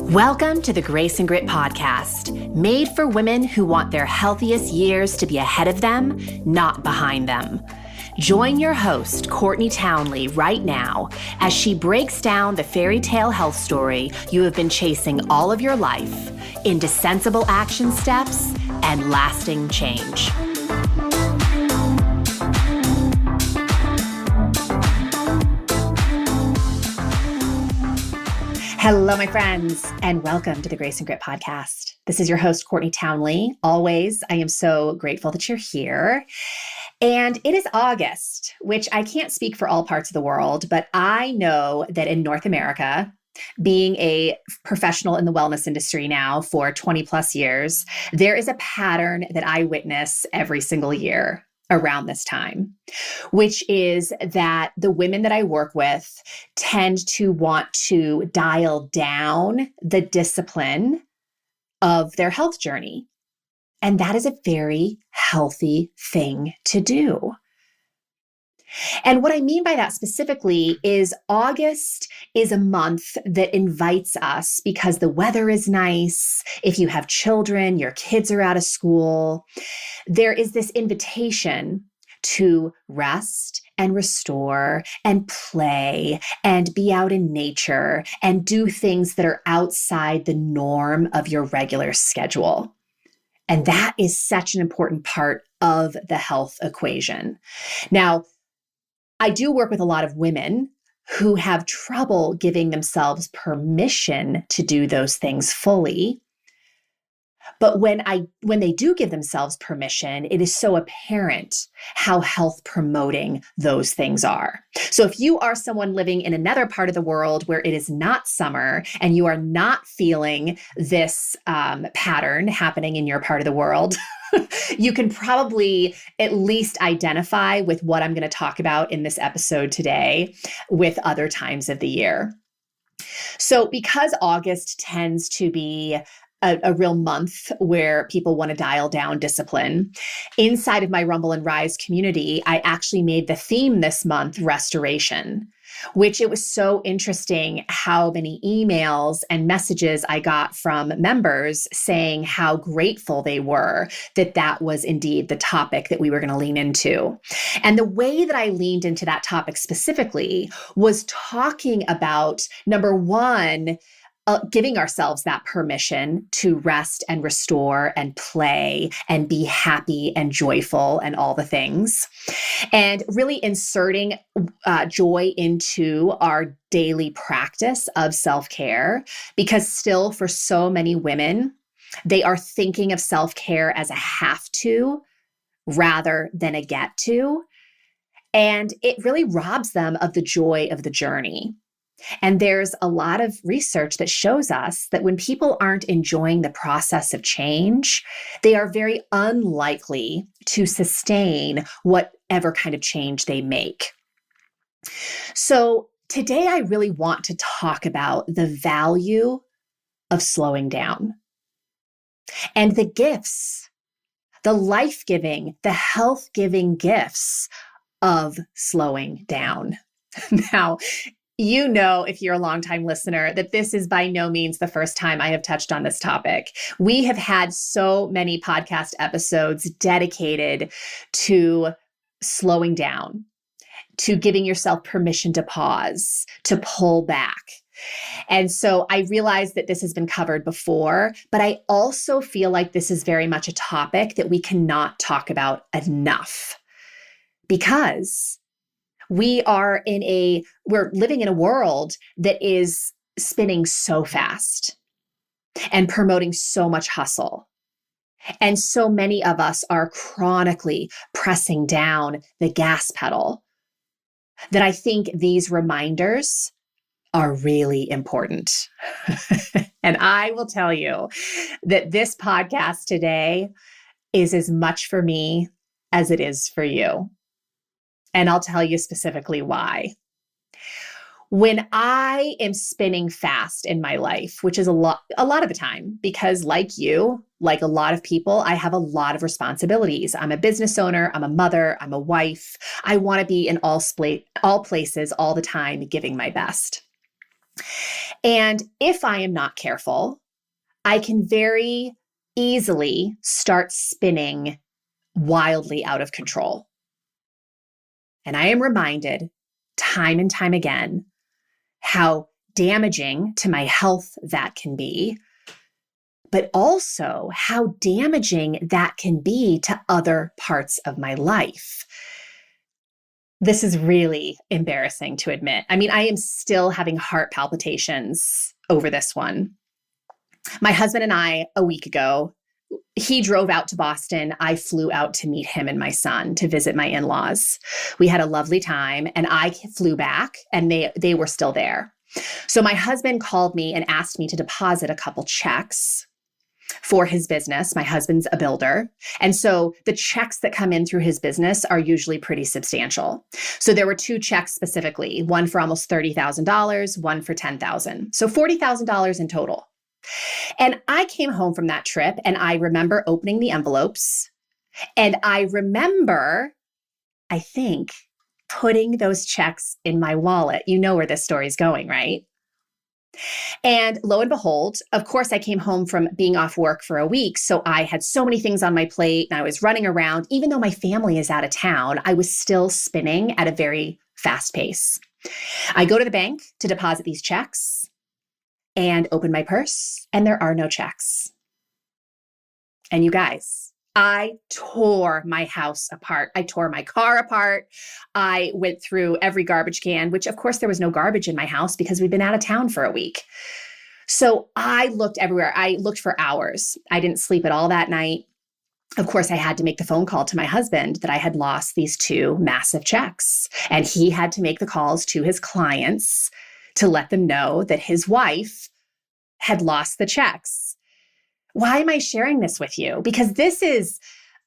Welcome to the Grace and Grit podcast, made for women who want their healthiest years to be ahead of them, not behind them. Join your host, Courtney Townley, right now as she breaks down the fairy tale health story you have been chasing all of your life into sensible action steps and lasting change. Hello, my friends, and welcome to the Grace and Grit podcast. This is your host, Courtney Townley. Always, I am so grateful that you're here. And it is August, which I can't speak for all parts of the world, but I know that in North America, being a professional in the wellness industry now for 20 plus years, there is a pattern that I witness every single year around this time, which is that the women that I work with tend to want to dial down the discipline of their health journey. And that is a very healthy thing to do. And what I mean by that specifically is August is a month that invites us because the weather is nice. If you have children, your kids are out of school. There is this invitation to rest and restore and play and be out in nature and do things that are outside the norm of your regular schedule. And that is such an important part of the health equation. Now, I do work with a lot of women who have trouble giving themselves permission to do those things fully. But when they do give themselves permission, it is so apparent how health promoting those things are. So if you are someone living in another part of the world where it is not summer and you are not feeling this pattern happening in your part of the world, you can probably at least identify with what I'm going to talk about in this episode today with other times of the year. So because August tends to be a real month where people want to dial down discipline, inside of my Rumble and Rise community, I actually made the theme this month restoration, which it was so interesting how many emails and messages I got from members saying how grateful they were that that was indeed the topic that we were going to lean into. And the way that I leaned into that topic specifically was talking about, number one, giving ourselves that permission to rest and restore and play and be happy and joyful and all the things, and really inserting joy into our daily practice of self-care, because still for so many women, they are thinking of self-care as a have to rather than a get to. And it really robs them of the joy of the journey. And there's a lot of research that shows us that when people aren't enjoying the process of change, they are very unlikely to sustain whatever kind of change they make. So today I really want to talk about the value of slowing down and the gifts, the life-giving, the health-giving gifts of slowing down. Now, you know, if you're a longtime listener, that this is by no means the first time I have touched on this topic. We have had so many podcast episodes dedicated to slowing down, to giving yourself permission to pause, to pull back. And so I realize that this has been covered before, but I also feel like this is very much a topic that we cannot talk about enough, because we're living in a world that is spinning so fast and promoting so much hustle. And so many of us are chronically pressing down the gas pedal that I think these reminders are really important. And I will tell you that this podcast today is as much for me as it is for you. And I'll tell you specifically why. When I am spinning fast in my life, which is a lot of the time, because like you, like a lot of people, I have a lot of responsibilities. I'm a business owner, I'm a mother, I'm a wife. I want to be in all places all the time, giving my best. And if I am not careful, I can very easily start spinning wildly out of control. And I am reminded time and time again how damaging to my health that can be, but also how damaging that can be to other parts of my life. This is really embarrassing to admit. I mean, I am still having heart palpitations over this one. My husband and I, a week ago, he drove out to Boston. I flew out to meet him and my son to visit my in-laws. We had a lovely time, and I flew back, and they were still there. So my husband called me and asked me to deposit a couple checks for his business. My husband's a builder. And so the checks that come in through his business are usually pretty substantial. So there were two checks specifically, one for almost $30,000, one for $10,000. So $40,000 in total. And I came home from that trip, and I remember opening the envelopes, and I remember, I think, putting those checks in my wallet. You know where this story's going, right? And lo and behold, of course, I came home from being off work for a week. So I had so many things on my plate, and I was running around. Even though my family is out of town, I was still spinning at a very fast pace. I go to the bank to deposit these checks and open my purse, and there are no checks. And you guys, I tore my house apart. I tore my car apart. I went through every garbage can, which of course there was no garbage in my house because we've been out of town for a week. So I looked everywhere. I looked for hours. I didn't sleep at all that night. Of course, I had to make the phone call to my husband that I had lost these two massive checks. And he had to make the calls to his clients to let them know that his wife had lost the checks. Why am I sharing this with you? Because this is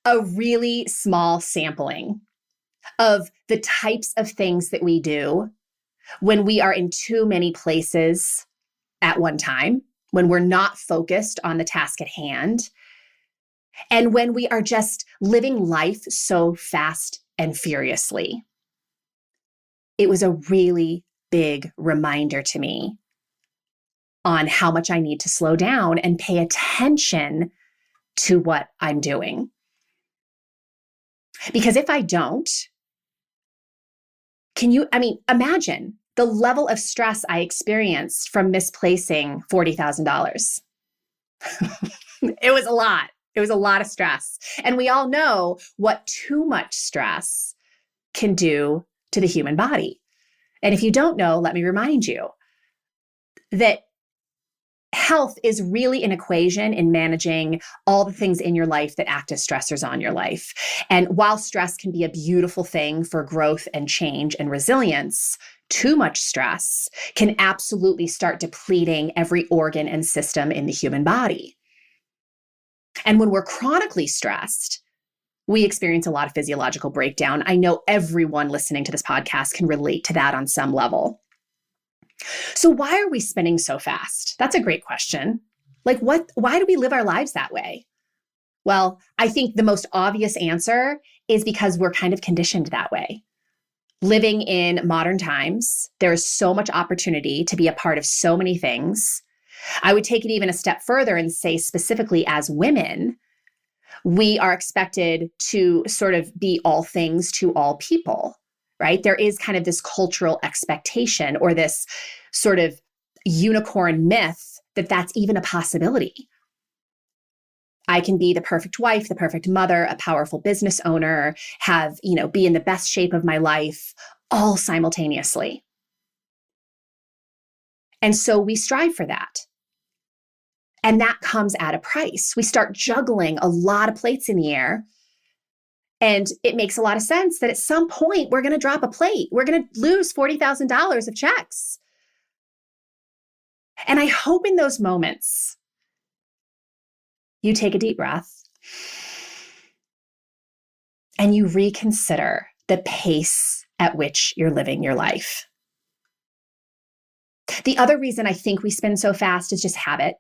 a really small sampling of the types of things that we do when we are in too many places at one time, when we're not focused on the task at hand, and when we are just living life so fast and furiously. It was a really big reminder to me on how much I need to slow down and pay attention to what I'm doing. Because if I don't, imagine the level of stress I experienced from misplacing $40,000. It was a lot. It was a lot of stress. And we all know what too much stress can do to the human body. And if you don't know, let me remind you that health is really an equation in managing all the things in your life that act as stressors on your life. And while stress can be a beautiful thing for growth and change and resilience, too much stress can absolutely start depleting every organ and system in the human body. And when we're chronically stressed, we experience a lot of physiological breakdown. I know everyone listening to this podcast can relate to that on some level. So why are we spinning so fast? That's a great question. Why do we live our lives that way? Well, I think the most obvious answer is because we're kind of conditioned that way. Living in modern times, there is so much opportunity to be a part of so many things. I would take it even a step further and say specifically as women, we are expected to sort of be all things to all people, right? There is kind of this cultural expectation or this sort of unicorn myth that that's even a possibility. I can be the perfect wife, the perfect mother, a powerful business owner, be in the best shape of my life, all simultaneously. And so we strive for that. And that comes at a price. We start juggling a lot of plates in the air. And it makes a lot of sense that at some point we're going to drop a plate. We're going to lose $40,000 of checks. And I hope in those moments you take a deep breath and you reconsider the pace at which you're living your life. The other reason I think we spin so fast is just habit.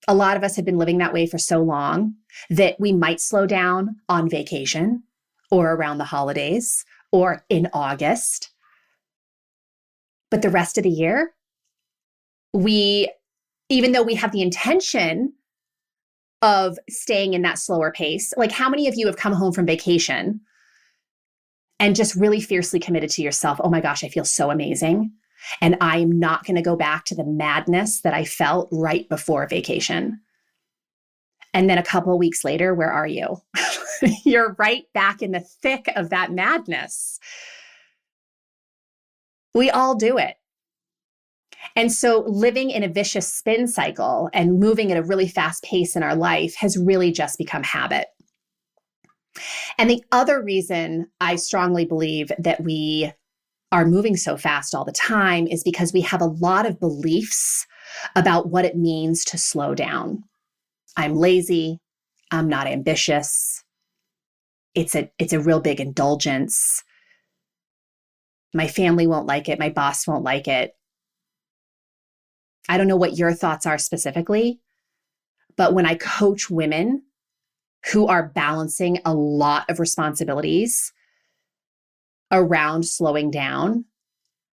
A lot of us have been living that way for so long that we might slow down on vacation or around the holidays or in August. But the rest of the year, we, even though we have the intention of staying in that slower pace, like how many of you have come home from vacation and just really fiercely committed to yourself? Oh my gosh, I feel so amazing. And I'm not going to go back to the madness that I felt right before vacation. And then a couple of weeks later, where are you? You're right back in the thick of that madness. We all do it. And so living in a vicious spin cycle and moving at a really fast pace in our life has really just become habit. And the other reason I strongly believe that we are moving so fast all the time is because we have a lot of beliefs about what it means to slow down. I'm lazy. I'm not ambitious. It's a real big indulgence. My family won't like it. My boss won't like it. I don't know what your thoughts are specifically, but when I coach women who are balancing a lot of responsibilities around slowing down,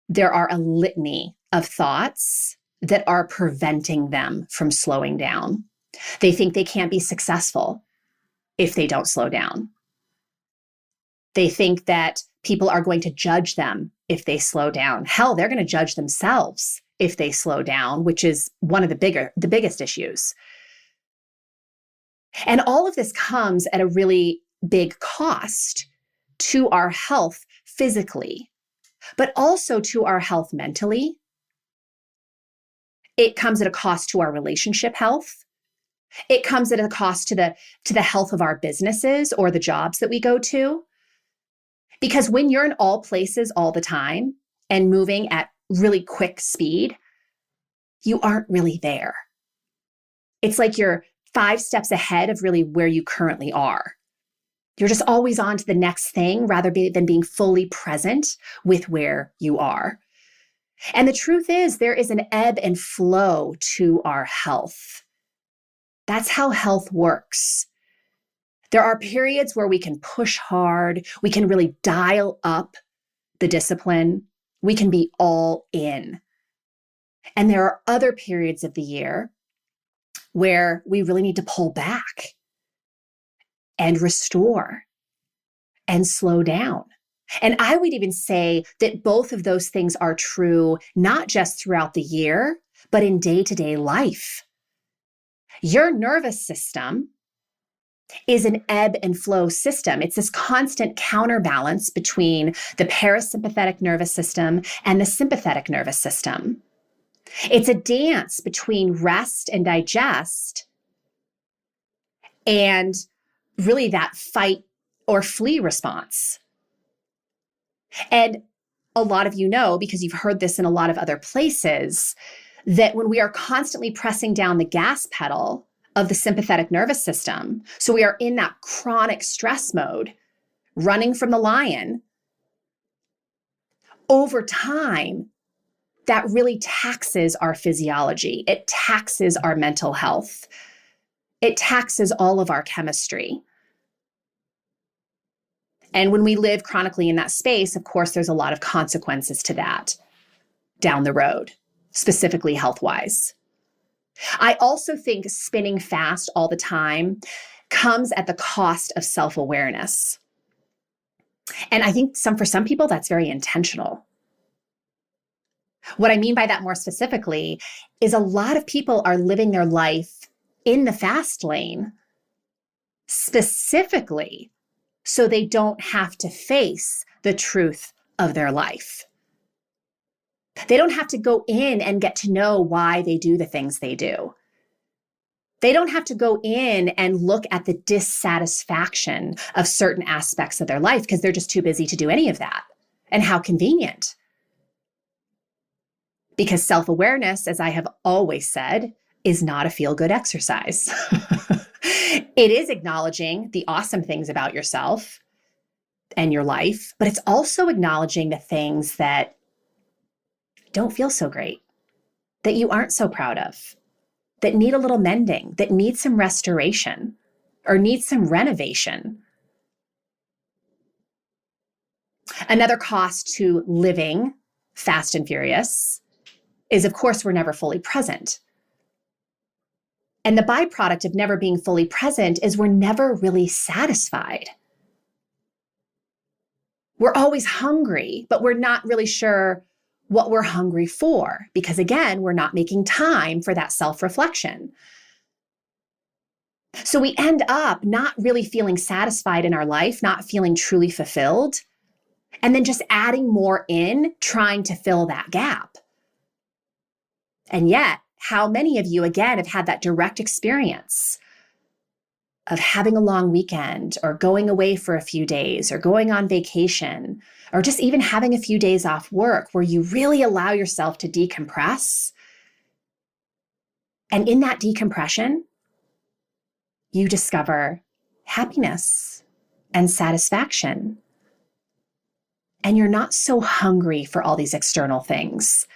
there are a litany of thoughts that are preventing them from slowing down. They think they can't be successful if they don't slow down. They think that people are going to judge them if they slow down. Hell, they're going to judge themselves if they slow down, which is one of the biggest issues. And all of this comes at a really big cost to our health physically, but also to our health mentally. It comes at a cost to our relationship health. It comes at a cost to the health of our businesses or the jobs that we go to. Because when you're in all places all the time and moving at really quick speed, you aren't really there. It's like you're 5 steps ahead of really where you currently are. You're just always on to the next thing rather than being fully present with where you are. And the truth is, there is an ebb and flow to our health. That's how health works. There are periods where we can push hard. We can really dial up the discipline. We can be all in. And there are other periods of the year where we really need to pull back and restore and slow down. And I would even say that both of those things are true, not just throughout the year, but in day-to-day life. Your nervous system is an ebb and flow system. It's this constant counterbalance between the parasympathetic nervous system and the sympathetic nervous system. It's a dance between rest and digest and really that fight or flee response. And a lot of you know, because you've heard this in a lot of other places, that when we are constantly pressing down the gas pedal of the sympathetic nervous system, so we are in that chronic stress mode, running from the lion, over time, that really taxes our physiology. It taxes our mental health. It taxes all of our chemistry. And when we live chronically in that space, of course, there's a lot of consequences to that down the road, specifically health-wise. I also think spinning fast all the time comes at the cost of self-awareness. And I think for some people, that's very intentional. What I mean by that more specifically is a lot of people are living their life in the fast lane specifically so they don't have to face the truth of their life. They don't have to go in and get to know why they do the things they do. They don't have to go in and look at the dissatisfaction of certain aspects of their life because they're just too busy to do any of that. And how convenient. Because self-awareness, as I have always said, is not a feel-good exercise. It is acknowledging the awesome things about yourself and your life, but it's also acknowledging the things that don't feel so great, that you aren't so proud of, that need a little mending, that need some restoration or need some renovation. Another cost to living fast and furious is, of course, we're never fully present. And the byproduct of never being fully present is we're never really satisfied. We're always hungry, but we're not really sure what we're hungry for, because again, we're not making time for that self-reflection. So we end up not really feeling satisfied in our life, not feeling truly fulfilled, and then just adding more in, trying to fill that gap. And yet, how many of you, again, have had that direct experience of having a long weekend or going away for a few days or going on vacation or just even having a few days off work where you really allow yourself to decompress? And in that decompression, you discover happiness and satisfaction. And you're not so hungry for all these external things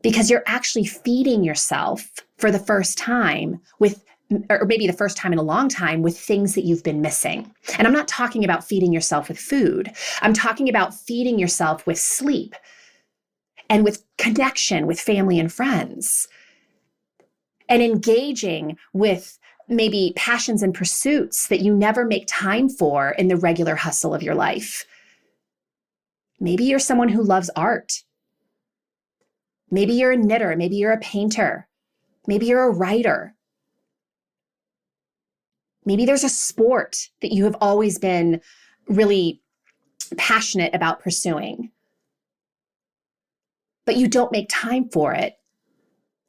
because you're actually feeding yourself for the first time with, or maybe the first time in a long time, with things that you've been missing. And I'm not talking about feeding yourself with food. I'm talking about feeding yourself with sleep and with connection with family and friends and engaging with maybe passions and pursuits that you never make time for in the regular hustle of your life. Maybe you're someone who loves art. Maybe you're a knitter. Maybe you're a painter. Maybe you're a writer. Maybe there's a sport that you have always been really passionate about pursuing, but you don't make time for it,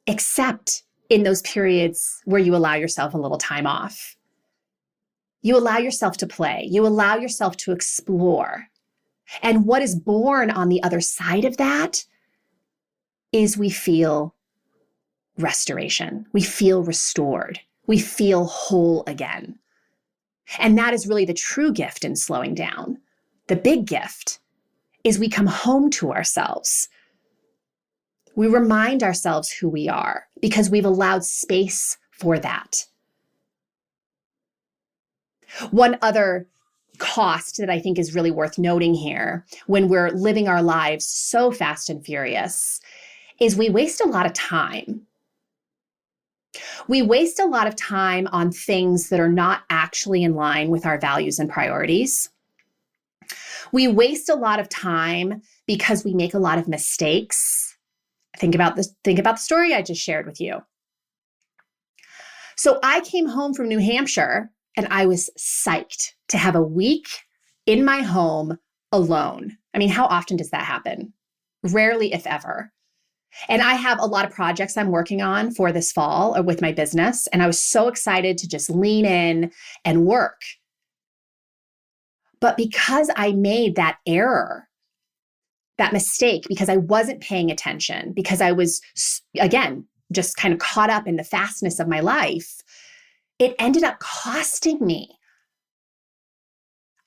except in those periods where you allow yourself a little time off. You allow yourself to play. You allow yourself to explore. And what is born on the other side of that is we feel restoration. We feel restored. We feel whole again. And that is really the true gift in slowing down. The big gift is we come home to ourselves. We remind ourselves who we are because we've allowed space for that. One other cost that I think is really worth noting here when we're living our lives so fast and furious is we waste a lot of time. We waste a lot of time on things that are not actually in line with our values and priorities. We waste a lot of time because we make a lot of mistakes. Think about the story I just shared with you. So I came home from New Hampshire and I was psyched to have a week in my home alone. I mean, how often does that happen? Rarely, if ever. And I have a lot of projects I'm working on for this fall or with my business. And I was so excited to just lean in and work. But because I made that error, that mistake, because I wasn't paying attention, because I was, again, just kind of caught up in the fastness of my life, it ended up costing me.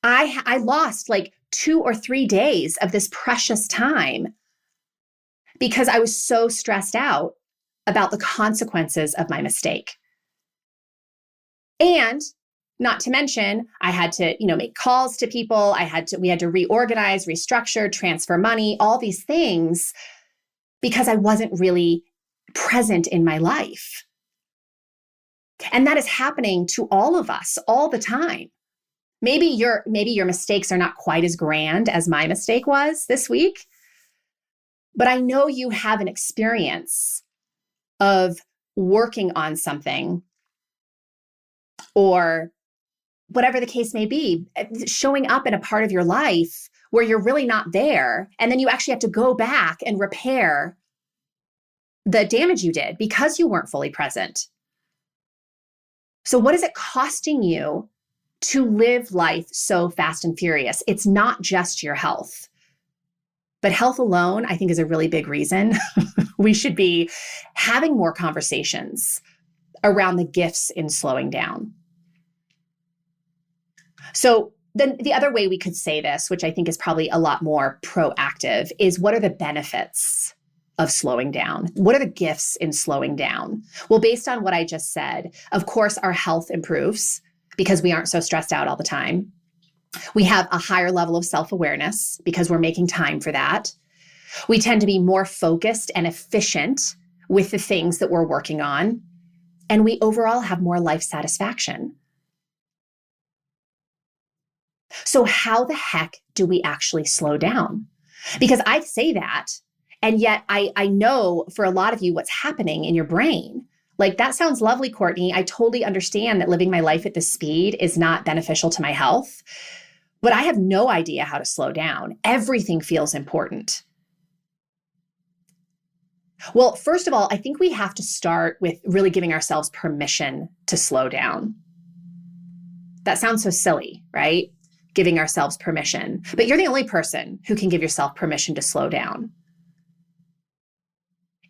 I lost like 2 or 3 days of this precious time because I was so stressed out about the consequences of my mistake. And not to mention, I had to, make calls to people. We had to reorganize, restructure, transfer money, all these things because I wasn't really present in my life. And that is happening to all of us all the time. Maybe your mistakes are not quite as grand as my mistake was this week, but I know you have an experience of working on something or whatever the case may be, showing up in a part of your life where you're really not there. And then you actually have to go back and repair the damage you did because you weren't fully present. So what is it costing you to live life so fast and furious? It's not just your health. But health alone, I think, is a really big reason we should be having more conversations around the gifts in slowing down. So then the other way we could say this, which I think is probably a lot more proactive, is what are the benefits of slowing down? What are the gifts in slowing down? Well, based on what I just said, of course, our health improves because we aren't so stressed out all the time. We have a higher level of self-awareness because we're making time for that. We tend to be more focused and efficient with the things that we're working on, and we overall have more life satisfaction. So how the heck do we actually slow down? Because I say that, and yet I know for a lot of you what's happening in your brain. Like, that sounds lovely, Courtney. I totally understand that living my life at this speed is not beneficial to my health, but I have no idea how to slow down. Everything feels important. Well, first of all, I think we have to start with really giving ourselves permission to slow down. That sounds so silly, right? Giving ourselves permission. But you're the only person who can give yourself permission to slow down.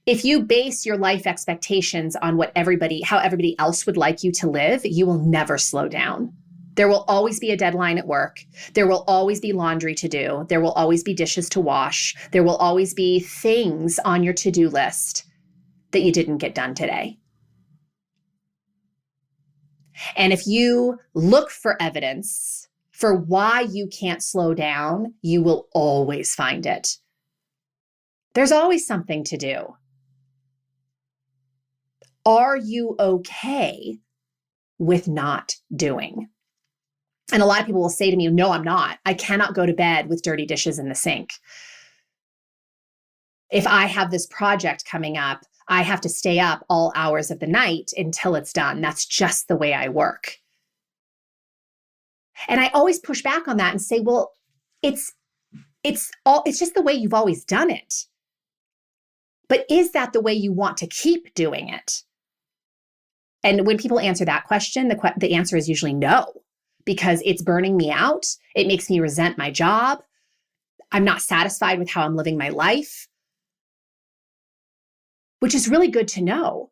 If you base your life expectations on how everybody else would like you to live, you will never slow down. There will always be a deadline at work. There will always be laundry to do. There will always be dishes to wash. There will always be things on your to-do list that you didn't get done today. And if you look for evidence for why you can't slow down, you will always find it. There's always something to do. Are you okay with not doing? And a lot of people will say to me, no, I'm not. I cannot go to bed with dirty dishes in the sink. If I have this project coming up, I have to stay up all hours of the night until it's done. That's just the way I work. And I always push back on that and say, well, it's just the way you've always done it. But is that the way you want to keep doing it? And when people answer that question, the answer is usually no, because it's burning me out. It makes me resent my job. I'm not satisfied with how I'm living my life, which is really good to know,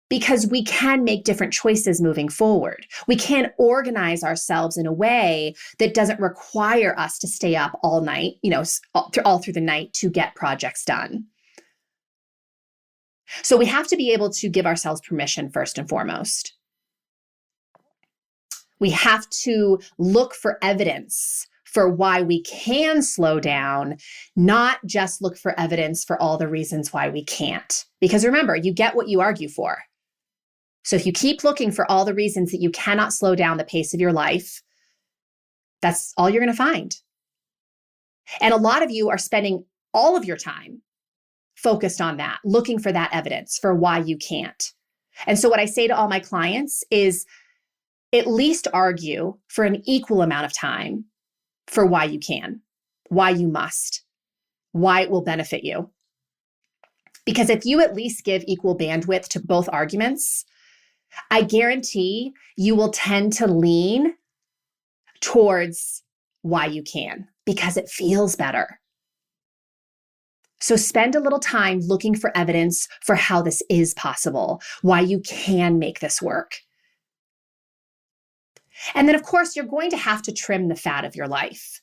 because we can make different choices moving forward. We can organize ourselves in a way that doesn't require us to stay up all night, all through the night to get projects done. So we have to be able to give ourselves permission first and foremost. We have to look for evidence for why we can slow down, not just look for evidence for all the reasons why we can't. Because remember, you get what you argue for. So if you keep looking for all the reasons that you cannot slow down the pace of your life, that's all you're going to find. And a lot of you are spending all of your time focused on that, looking for that evidence for why you can't. And so what I say to all my clients is at least argue for an equal amount of time for why you can, why you must, why it will benefit you. Because if you at least give equal bandwidth to both arguments, I guarantee you will tend to lean towards why you can, because it feels better. So spend a little time looking for evidence for how this is possible, why you can make this work. And then, of course, you're going to have to trim the fat of your life.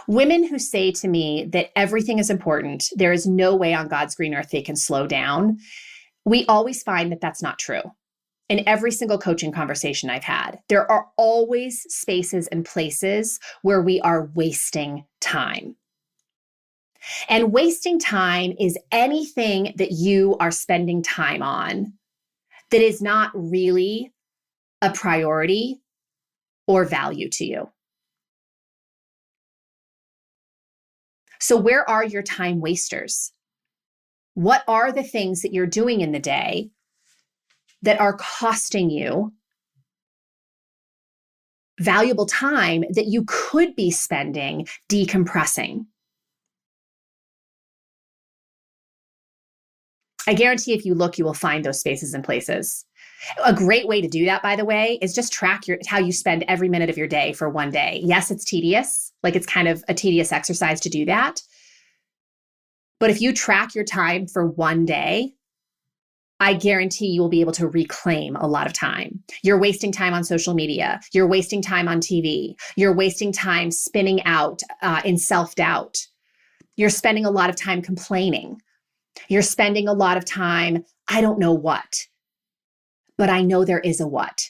Women who say to me that everything is important, there is no way on God's green earth they can slow down, we always find that that's not true. In every single coaching conversation I've had, there are always spaces and places where we are wasting time. And wasting time is anything that you are spending time on that is not really a priority or value to you. So where are your time wasters? What are the things that you're doing in the day that are costing you valuable time that you could be spending decompressing? I guarantee if you look, you will find those spaces and places. A great way to do that, by the way, is just track how you spend every minute of your day for one day. Yes, it's tedious. Like, it's kind of a tedious exercise to do that. But if you track your time for one day, I guarantee you will be able to reclaim a lot of time. You're wasting time on social media. You're wasting time on TV. You're wasting time spinning out in self-doubt. You're spending a lot of time complaining. You're spending a lot of time, I don't know what, but I know there is a what.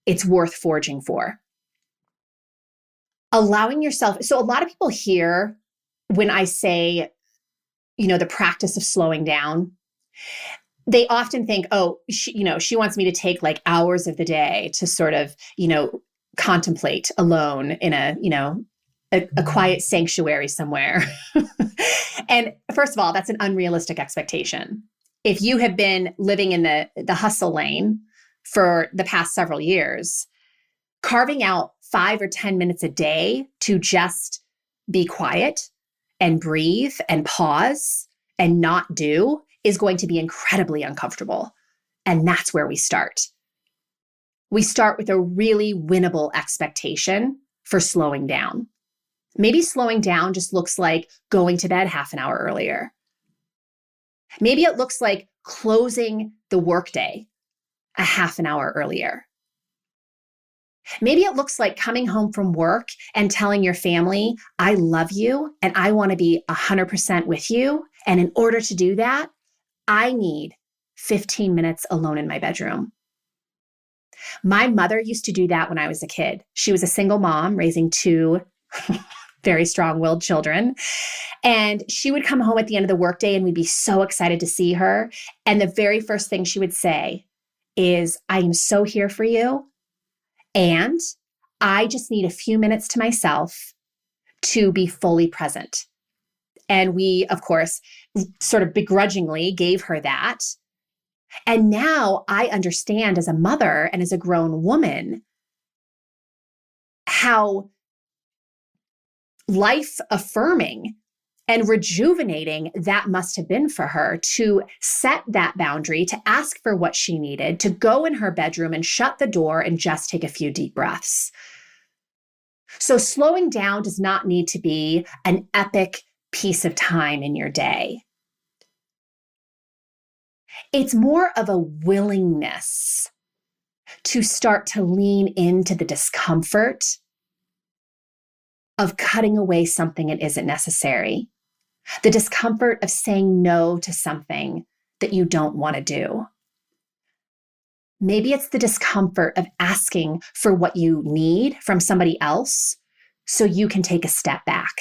It's worth forging for. Allowing yourself, so a lot of people hear when I say, the practice of slowing down, they often think, oh, she wants me to take like hours of the day to sort of, contemplate alone in a quiet sanctuary somewhere. And first of all, that's an unrealistic expectation. If you have been living in the hustle lane for the past several years, carving out 5 or 10 minutes a day to just be quiet and breathe and pause and not do is going to be incredibly uncomfortable. And that's where we start. We start with a really winnable expectation for slowing down. Maybe slowing down just looks like going to bed half an hour earlier. Maybe it looks like closing the workday a half an hour earlier. Maybe it looks like coming home from work and telling your family, I love you and I want to be 100% with you. And in order to do that, I need 15 minutes alone in my bedroom. My mother used to do that when I was a kid. She was a single mom raising 2 very strong-willed children. And she would come home at the end of the workday and we'd be so excited to see her. And the very first thing she would say is, I am so here for you. And I just need a few minutes to myself to be fully present. And we, of course, sort of begrudgingly gave her that. And now I understand as a mother and as a grown woman how life-affirming and rejuvenating that must have been for her to set that boundary, to ask for what she needed, to go in her bedroom and shut the door and just take a few deep breaths. So slowing down does not need to be an epic piece of time in your day. It's more of a willingness to start to lean into the discomfort of cutting away something that isn't necessary. The discomfort of saying no to something that you don't want to do. Maybe it's the discomfort of asking for what you need from somebody else so you can take a step back.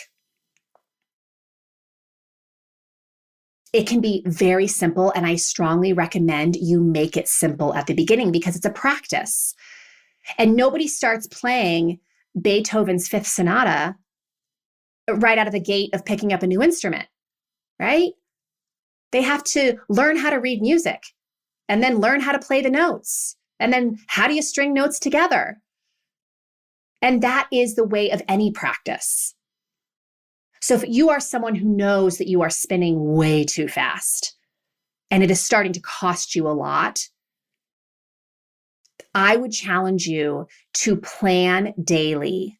It can be very simple, and I strongly recommend you make it simple at the beginning because it's a practice. And nobody starts playing Beethoven's Fifth Sonata right out of the gate of picking up a new instrument, right? They have to learn how to read music and then learn how to play the notes. And then how do you string notes together? And that is the way of any practice. So if you are someone who knows that you are spinning way too fast and it is starting to cost you a lot, I would challenge you to plan daily,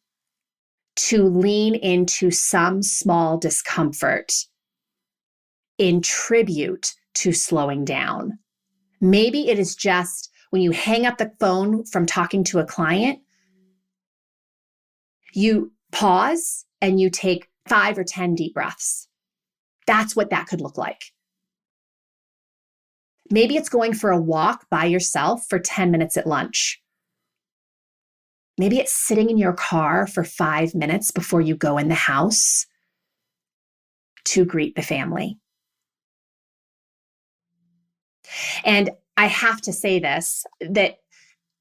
to lean into some small discomfort in tribute to slowing down. Maybe it is just when you hang up the phone from talking to a client, you pause and you take 5 or 10 deep breaths. That's what that could look like. Maybe it's going for a walk by yourself for 10 minutes at lunch. Maybe it's sitting in your car for 5 minutes before you go in the house to greet the family. And I have to say this, that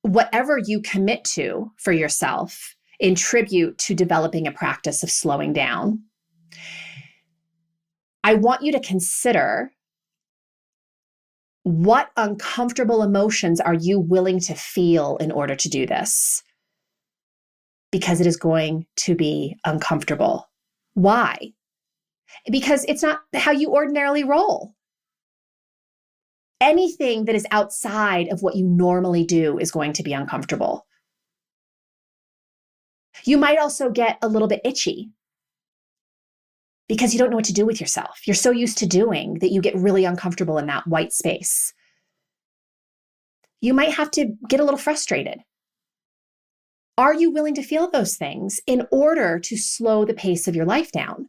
whatever you commit to for yourself in tribute to developing a practice of slowing down, I want you to consider what uncomfortable emotions are you willing to feel in order to do this? Because it is going to be uncomfortable. Why? Because it's not how you ordinarily roll. Anything that is outside of what you normally do is going to be uncomfortable. You might also get a little bit itchy because you don't know what to do with yourself. You're so used to doing that you get really uncomfortable in that white space. You might have to get a little frustrated. Are you willing to feel those things in order to slow the pace of your life down?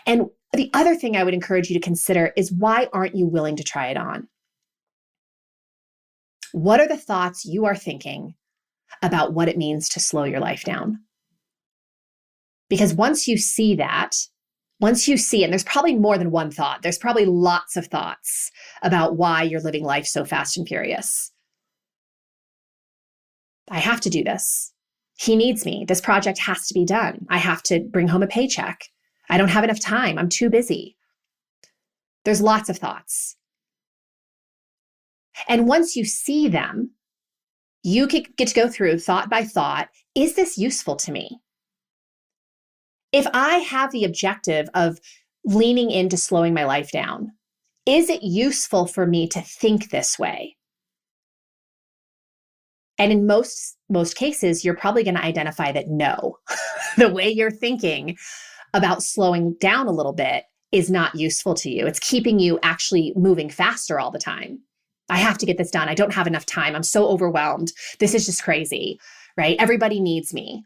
And the other thing I would encourage you to consider is, why aren't you willing to try it on? What are the thoughts you are thinking about what it means to slow your life down? Because once you see, and there's probably more than one thought, there's probably lots of thoughts about why you're living life so fast and furious. I have to do this. He needs me. This project has to be done. I have to bring home a paycheck. I don't have enough time. I'm too busy. There's lots of thoughts. And once you see them, you get to go through thought by thought. Is this useful to me? If I have the objective of leaning into slowing my life down, is it useful for me to think this way? And in most cases, you're probably going to identify that no, the way you're thinking about slowing down a little bit is not useful to you. It's keeping you actually moving faster all the time. I have to get this done. I don't have enough time. I'm so overwhelmed. This is just crazy, right? Everybody needs me.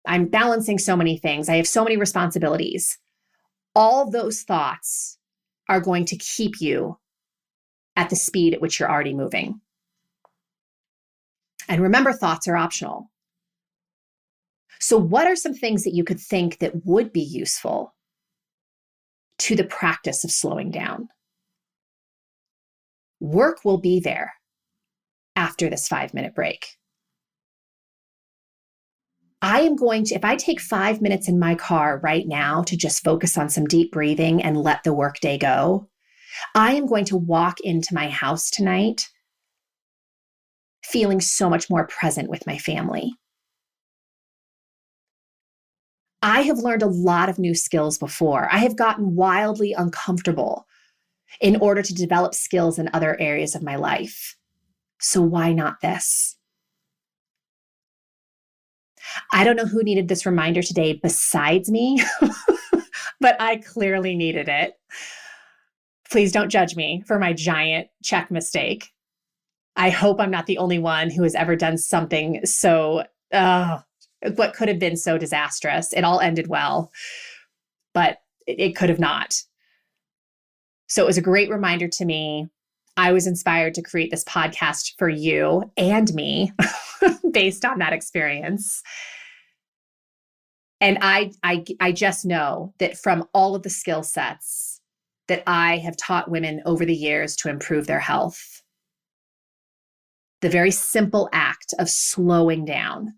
I'm balancing so many things. I have so many responsibilities. All those thoughts are going to keep you at the speed at which you're already moving. And remember, thoughts are optional. So what are some things that you could think that would be useful to the practice of slowing down? Work will be there after this 5-minute break. If I take 5 minutes in my car right now to just focus on some deep breathing and let the workday go, I am going to walk into my house tonight feeling so much more present with my family. I have learned a lot of new skills before. I have gotten wildly uncomfortable in order to develop skills in other areas of my life. So why not this? I don't know who needed this reminder today besides me, but I clearly needed it. Please don't judge me for my giant check mistake. I hope I'm not the only one who has ever done something so, what could have been so disastrous. It all ended well, but it could have not. So it was a great reminder to me. I was inspired to create this podcast for you and me based on that experience. And I just know that from all of the skill sets that I have taught women over the years to improve their health, the very simple act of slowing down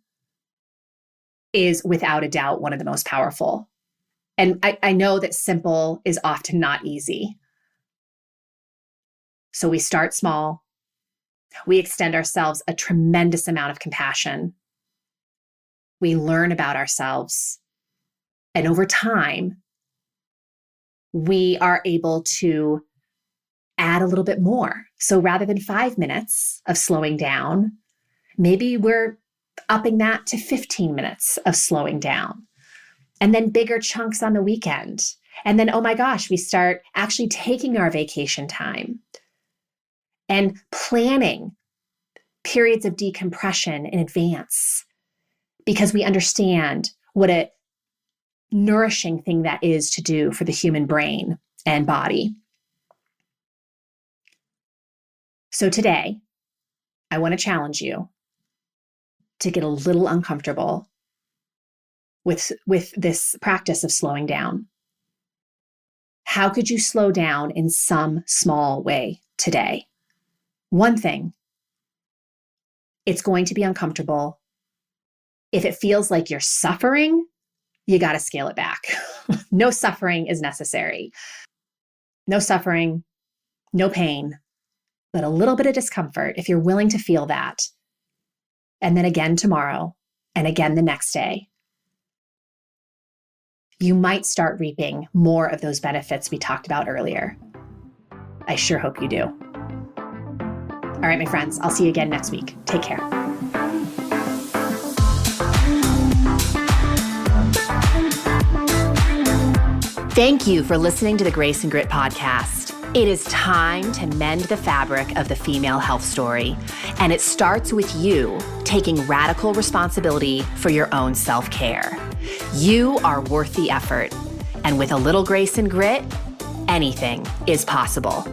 is without a doubt one of the most powerful. And I know that simple is often not easy. So we start small. We extend ourselves a tremendous amount of compassion. We learn about ourselves. And over time, we are able to add a little bit more. So rather than 5 minutes of slowing down, maybe we're upping that to 15 minutes of slowing down. And then bigger chunks on the weekend. And then, oh my gosh, we start actually taking our vacation time and planning periods of decompression in advance because we understand what a nourishing thing that is to do for the human brain and body. So today, I want to challenge you to get a little uncomfortable with this practice of slowing down. How could you slow down in some small way today? One thing. It's going to be uncomfortable. If it feels like you're suffering, you got to scale it back. No suffering is necessary. No suffering, no pain, but a little bit of discomfort if you're willing to feel that. And then again tomorrow, and again the next day. You might start reaping more of those benefits we talked about earlier. I sure hope you do. All right, my friends, I'll see you again next week. Take care. Thank you for listening to the Grace and Grit podcast. It is time to mend the fabric of the female health story, and it starts with you taking radical responsibility for your own self-care. You are worth the effort, and with a little grace and grit, anything is possible.